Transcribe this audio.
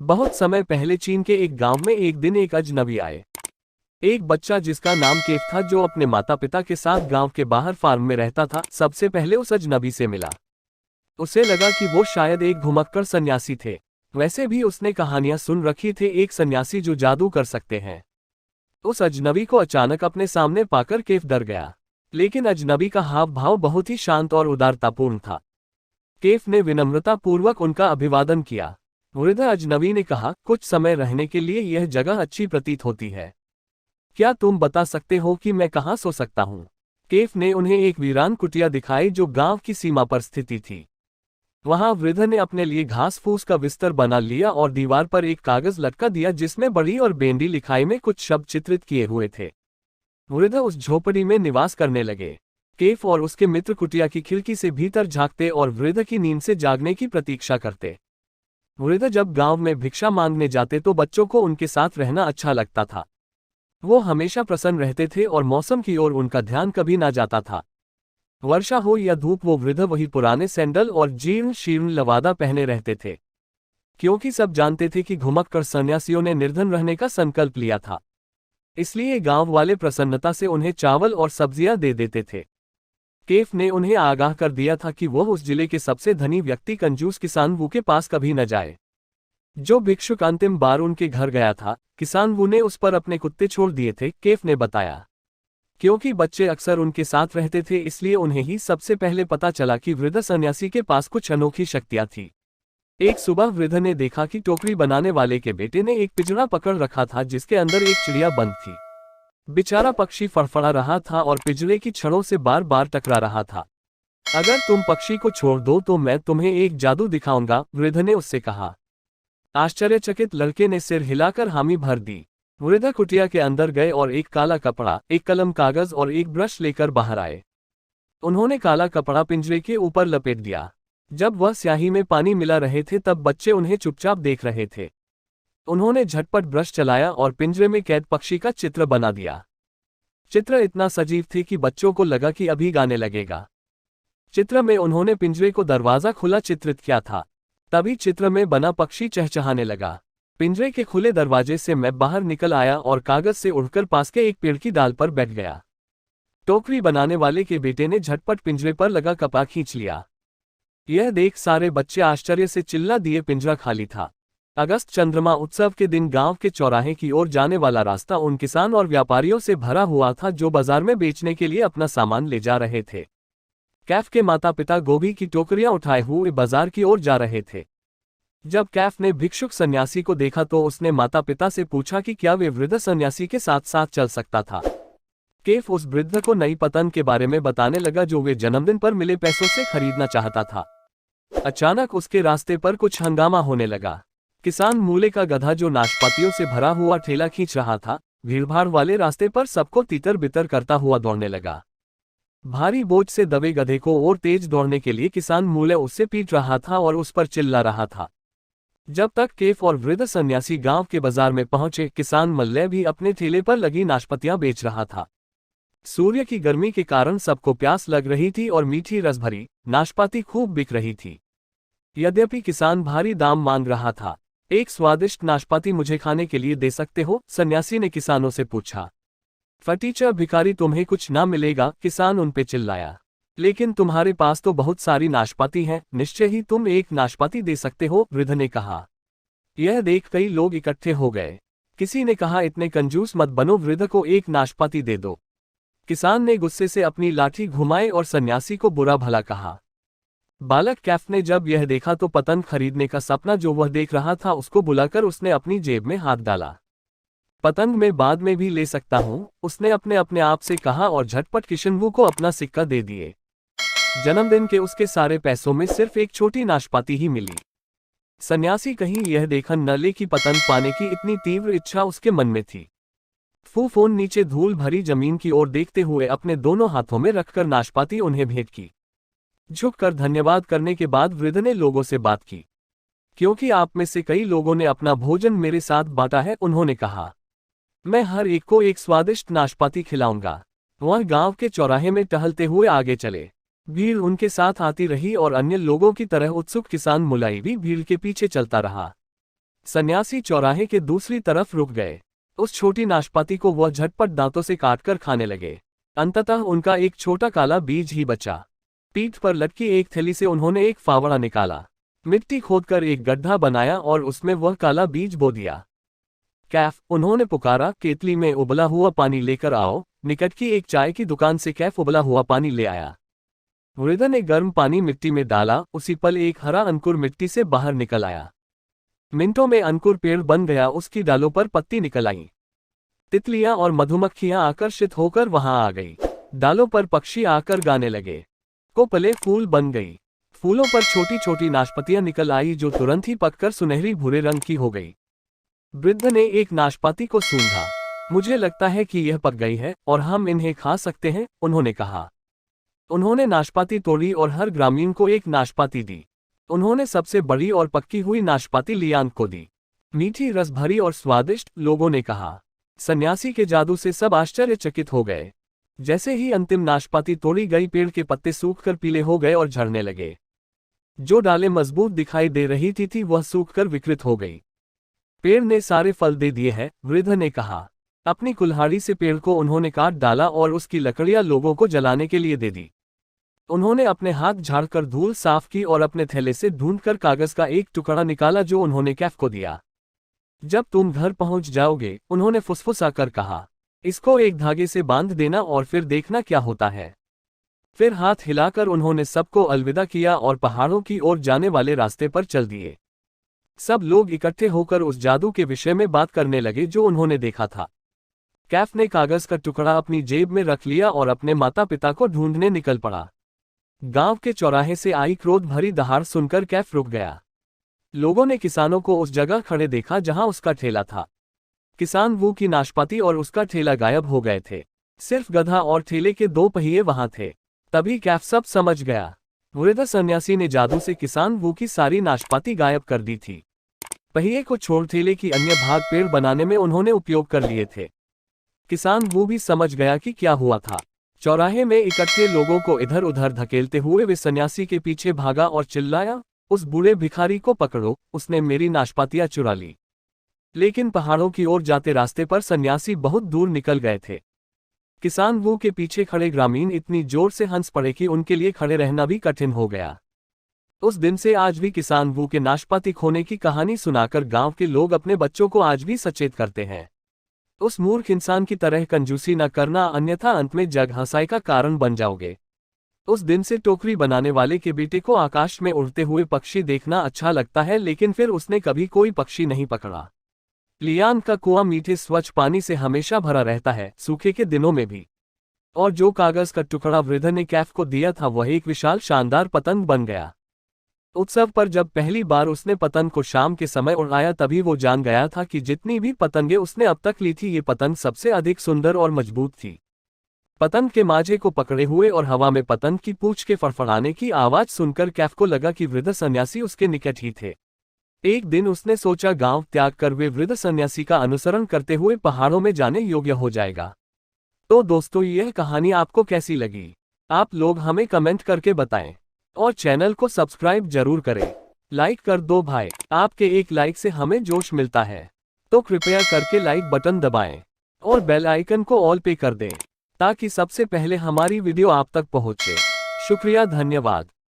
बहुत समय पहले चीन के एक गांव में एक दिन एक अजनबी आए। एक बच्चा जिसका नाम केफ था, जो अपने माता पिता के साथ गांव के बाहर फार्म में रहता था, सबसे पहले उस अजनबी से मिला। उसे लगा कि वो शायद एक घुमक्कड़ सन्यासी थे। वैसे भी उसने कहानियां सुन रखी थे एक सन्यासी जो जादू कर सकते हैं। उस अजनबी को अचानक अपने सामने पाकर केफ डर गया। लेकिन अजनबी का हाव भाव बहुत ही शांत और उदारतापूर्ण था। केफ ने विनम्रतापूर्वक उनका अभिवादन किया। वृद्ध अजनबी ने कहा, कुछ समय रहने के लिए यह जगह अच्छी प्रतीत होती है। क्या तुम बता सकते हो कि मैं कहाँ सो सकता हूँ? केफ ने उन्हें एक वीरान कुटिया दिखाई जो गांव की सीमा पर स्थिति थी। वहां वृद्ध ने अपने लिए घास फूस का बिस्तर बना लिया और दीवार पर एक कागज लटका दिया जिसमें बड़ी और बेंडी लिखाई में कुछ शब्द चित्रित किए हुए थे। वृद्ध उस झोपड़ी में निवास करने लगे। केफ और उसके मित्र कुटिया की खिड़की से भीतर झांकते और वृद्ध की नींद से जागने की प्रतीक्षा करते। वृद्ध जब गांव में भिक्षा मांगने जाते तो बच्चों को उनके साथ रहना अच्छा लगता था। वो हमेशा प्रसन्न रहते थे और मौसम की ओर उनका ध्यान कभी ना जाता था। वर्षा हो या धूप, वो वृद्ध वही पुराने सैंडल और जीर्ण शीर्ण लवादा पहने रहते थे, क्योंकि सब जानते थे कि घुमक्कड़ सन्यासियों ने निर्धन रहने का संकल्प लिया था। इसलिए गांव वाले प्रसन्नता से उन्हें चावल और सब्जियां दे देते थे। केफ ने उन्हें आगाह कर दिया था कि वह उस जिले के सबसे धनी व्यक्ति कंजूस किसान वू के पास कभी न जाए। जो भिक्षुक अंतिम बार उनके घर गया था, किसान वू ने उस पर अपने कुत्ते छोड़ दिए थे, केफ ने बताया। क्योंकि बच्चे अक्सर उनके साथ रहते थे, इसलिए उन्हें ही सबसे पहले पता चला कि वृद्ध सन्यासी के पास कुछ अनोखी शक्तियां थी। एक सुबह वृद्ध ने देखा कि टोकरी बनाने वाले के बेटे ने एक पिंजरा पकड़ रखा था जिसके अंदर एक चिड़िया बंद थी। बेचारा पक्षी फड़फड़ा रहा था और पिंजरे की छड़ों से बार बार टकरा रहा था। अगर तुम पक्षी को छोड़ दो तो मैं तुम्हें एक जादू दिखाऊंगा, वृद्ध ने उससे कहा। आश्चर्यचकित लड़के ने सिर हिलाकर हामी भर दी। वृद्ध कुटिया के अंदर गए और एक काला कपड़ा, एक कलम कागज और एक ब्रश लेकर बाहर आए। उन्होंने काला कपड़ा पिंजरे के ऊपर लपेट दिया। जब वह स्याही में पानी मिला रहे थे तब बच्चे उन्हें चुपचाप देख रहे थे। उन्होंने झटपट ब्रश चलाया और पिंजरे में कैद पक्षी का चित्र बना दिया। चित्र इतना सजीव थी कि बच्चों को लगा कि अभी गाने लगेगा। चित्र में उन्होंने पिंजरे को दरवाजा खुला चित्रित किया था। तभी चित्र में बना पक्षी चहचहाने लगा। पिंजरे के खुले दरवाजे से मैं बाहर निकल आया और कागज से उड़कर पास के एक पेड़ की डाल पर बैठ गया। टोकरी बनाने वाले के बेटे ने झटपट पिंजरे पर लगा कपड़ा खींच लिया। यह देख सारे बच्चे आश्चर्य से चिल्ला दिए, पिंजरा खाली था। अगस्त चंद्रमा उत्सव के दिन गांव के चौराहे की ओर जाने वाला रास्ता उन किसान और व्यापारियों से भरा हुआ था जो बाजार में बेचने के लिए अपना सामान ले जा रहे थे। कैफ के माता पिता गोभी की टोकरियां उठाए हुए बाजार की ओर जा रहे थे। जब कैफ ने भिक्षुक सन्यासी को देखा तो उसने माता पिता से पूछा कि क्या वे वृद्ध सन्यासी के साथ साथ चल सकता था। केफ उस वृद्ध को नई पतंग के बारे में बताने लगा जो वे जन्मदिन पर मिले पैसों से खरीदना चाहता था। अचानक उसके रास्ते पर कुछ हंगामा होने लगा। किसान मूले का गधा जो नाशपातियों से भरा हुआ ठेला खींच रहा था, भीड़भाड़ वाले रास्ते पर सबको तितर बितर करता हुआ दौड़ने लगा। भारी बोझ से दबे गधे को और तेज दौड़ने के लिए किसान मूले उससे पीट रहा था और उस पर चिल्ला रहा था। जब तक केफ और वृद्ध सन्यासी गांव के बाजार में पहुंचे, किसान मल्ले भी अपने ठेले पर लगी नाशपतियां बेच रहा था। सूर्य की गर्मी के कारण सबको प्यास लग रही थी और मीठी रस भरी नाशपाती खूब बिक रही थी। यद्यपि किसान भारी दाम मांग रहा था। एक स्वादिष्ट नाशपाती मुझे खाने के लिए दे सकते हो? सन्यासी ने किसानों से पूछा। फटीचर भिखारी, तुम्हें कुछ ना मिलेगा, किसान उन पे चिल्लाया। लेकिन तुम्हारे पास तो बहुत सारी नाशपाती हैं, निश्चय ही तुम एक नाशपाती दे सकते हो, वृद्ध ने कहा। यह देख कई लोग इकट्ठे हो गए। किसी ने कहा, इतने कंजूस मत बनो, वृद्ध को एक नाशपाती दे दो। किसान ने गुस्से से अपनी लाठी घुमाई और सन्यासी को बुरा भला कहा। बालक कैफ ने जब यह देखा तो पतंग खरीदने का सपना जो वह देख रहा था उसको बुलाकर उसने अपनी जेब में हाथ डाला। पतंग मैं बाद में भी ले सकता हूं, उसने अपने आप से कहा और झटपट किशनवू को अपना सिक्का दे दिए। जन्मदिन के उसके सारे पैसों में सिर्फ एक छोटी नाशपाती ही मिली। सन्यासी कहीं यह देखन न ले कि पतंग पाने की इतनी तीव्र इच्छा उसके मन में थी। फोन नीचे धूल भरी जमीन की ओर देखते हुए अपने दोनों हाथों में रखकर नाशपाती उन्हें भेंट की। झुककर धन्यवाद करने के बाद वृद्ध ने लोगों से बात की। क्योंकि आप में से कई लोगों ने अपना भोजन मेरे साथ बांटा है, उन्होंने कहा। मैं हर एक को एक स्वादिष्ट नाशपाती खिलाऊंगा। वह गांव के चौराहे में टहलते हुए आगे चले। भीड़ उनके साथ आती रही और अन्य लोगों की तरह उत्सुक किसान मुलाई भी भीड़ के पीछे चलता रहा। सन्यासी चौराहे के दूसरी तरफ रुक गए। उस छोटी नाशपाती को वह झटपट दांतों से काटकर खाने लगे। अंततः उनका एक छोटा काला बीज ही बचा। पीठ पर लटकी एक थैली से उन्होंने एक फावड़ा निकाला, मिट्टी खोदकर एक गड्ढा बनाया और उसमें वह काला बीज बो दिया। कैफ, उन्होंने पुकारा, केतली में उबला हुआ पानी लेकर आओ। निकट की एक चाय की दुकान से कैफ उबला हुआ पानी ले आया। वृद्ध ने गर्म पानी मिट्टी में डाला। उसी पल एक हरा अंकुर मिट्टी से बाहर निकल आया। मिनटों में अंकुर पेड़ बन गया। उसकी डालों पर पत्ती निकल आई। तितलियां और मधुमक्खियां आकर्षित होकर वहां आ गई। डालों पर पक्षी आकर गाने लगे। कोपले फूल बन गई। फूलों पर छोटी छोटी नाशपातियां निकल आई जो तुरंत ही पककर सुनहरी भूरे रंग की हो गई। वृद्ध ने एक नाशपाती को सूंघा। मुझे लगता है कि यह पक गई है और हम इन्हें खा सकते हैं, उन्होंने कहा। उन्होंने नाशपाती तोड़ी और हर ग्रामीण को एक नाशपाती दी। उन्होंने सबसे बड़ी और पक्की हुई नाशपाती लियान को दी। मीठी, रस भरी और स्वादिष्ट, लोगों ने कहा। सन्यासी के जादू से सब आश्चर्यचकित हो गए। जैसे ही अंतिम नाशपाती तोड़ी गई, पेड़ के पत्ते सूखकर पीले हो गए और झड़ने लगे। जो डालें मजबूत दिखाई दे रही थी वह सूखकर विकृत हो गई। पेड़ ने सारे फल दे दिए हैं, वृद्ध ने कहा। अपनी कुल्हाड़ी से पेड़ को उन्होंने काट डाला और उसकी लकड़ियां लोगों को जलाने के लिए दे दी। उन्होंने अपने हाथ झाड़कर धूल साफ की और अपने थैले से ढूंढकर कागज का एक टुकड़ा निकाला जो उन्होंने कैफ को दिया। जब तुम घर पहुंच जाओगे, उन्होंने फुसफुसाकर कहा, इसको एक धागे से बांध देना और फिर देखना क्या होता है। फिर हाथ हिलाकर उन्होंने सबको अलविदा किया और पहाड़ों की ओर जाने वाले रास्ते पर चल दिए। सब लोग इकट्ठे होकर उस जादू के विषय में बात करने लगे जो उन्होंने देखा था। कैफ ने कागज का टुकड़ा अपनी जेब में रख लिया और अपने माता पिता को ढूंढने निकल पड़ा। गांव के चौराहे से आई क्रोध भरी दहाड़ सुनकर कैफ रुक गया। लोगों ने किसानों को उस जगह खड़े देखा जहां उसका ठेला था। किसान वू की नाशपाती और उसका ठेला गायब हो गए थे। सिर्फ गधा और ठेले के दो पहिए वहां थे। तभी कैफ सब समझ गया। वृद्ध सन्यासी ने जादू से किसान वू की सारी नाशपाती गायब कर दी थी। पहिए को छोड़ ठेले की अन्य भाग पेड़ बनाने में उन्होंने उपयोग कर लिए थे। किसान वू भी समझ गया कि क्या हुआ था। चौराहे में इकट्ठे लोगों को इधर उधर धकेलते हुए वे सन्यासी के पीछे भागा और चिल्लाया, उस बूढ़े भिखारी को पकड़ो, उसने मेरी नाशपातियां चुरा ली। लेकिन पहाड़ों की ओर जाते रास्ते पर सन्यासी बहुत दूर निकल गए थे। किसान वू के पीछे खड़े ग्रामीण इतनी जोर से हंस पड़े कि उनके लिए खड़े रहना भी कठिन हो गया। उस दिन से आज भी किसान वू के नाशपाती खोने की कहानी सुनाकर गांव के लोग अपने बच्चों को आज भी सचेत करते हैं। उस मूर्ख इंसान की तरह कंजूसी न करना, अन्यथा अंत में जग हंसाई का कारण बन जाओगे। उस दिन से टोकरी बनाने वाले के बेटे को आकाश में उड़ते हुए पक्षी देखना अच्छा लगता है, लेकिन फिर उसने कभी कोई पक्षी नहीं पकड़ा। लियान का कुआं मीठे स्वच्छ पानी से हमेशा भरा रहता है, सूखे के दिनों में भी। और जो कागज का टुकड़ा वृद्ध ने कैफ को दिया था वह एक विशाल शानदार पतंग बन गया। उत्सव पर जब पहली बार उसने पतंग को शाम के समय उड़ाया तभी वो जान गया था कि जितनी भी पतंगे उसने अब तक ली थी ये पतंग सबसे अधिक सुंदर और मजबूत थी। पतंग के माझे को पकड़े हुए और हवा में पतंग की पूंछ के फड़फड़ाने की आवाज सुनकर कैफ को लगा कि वृद्ध सन्यासी उसके निकट ही थे। एक दिन उसने सोचा गांव त्याग कर वे वृद्ध सन्यासी का अनुसरण करते हुए पहाड़ों में जाने योग्य हो जाएगा। तो दोस्तों, यह कहानी आपको कैसी लगी? आप लोग हमें कमेंट करके बताएं और चैनल को सब्सक्राइब जरूर करें। लाइक कर दो भाई, आपके एक लाइक से हमें जोश मिलता है, तो कृपया करके लाइक बटन दबाएं और बेल आइकन को ऑल पे कर दें ताकि सबसे पहले हमारी वीडियो आप तक पहुंचे। शुक्रिया, धन्यवाद।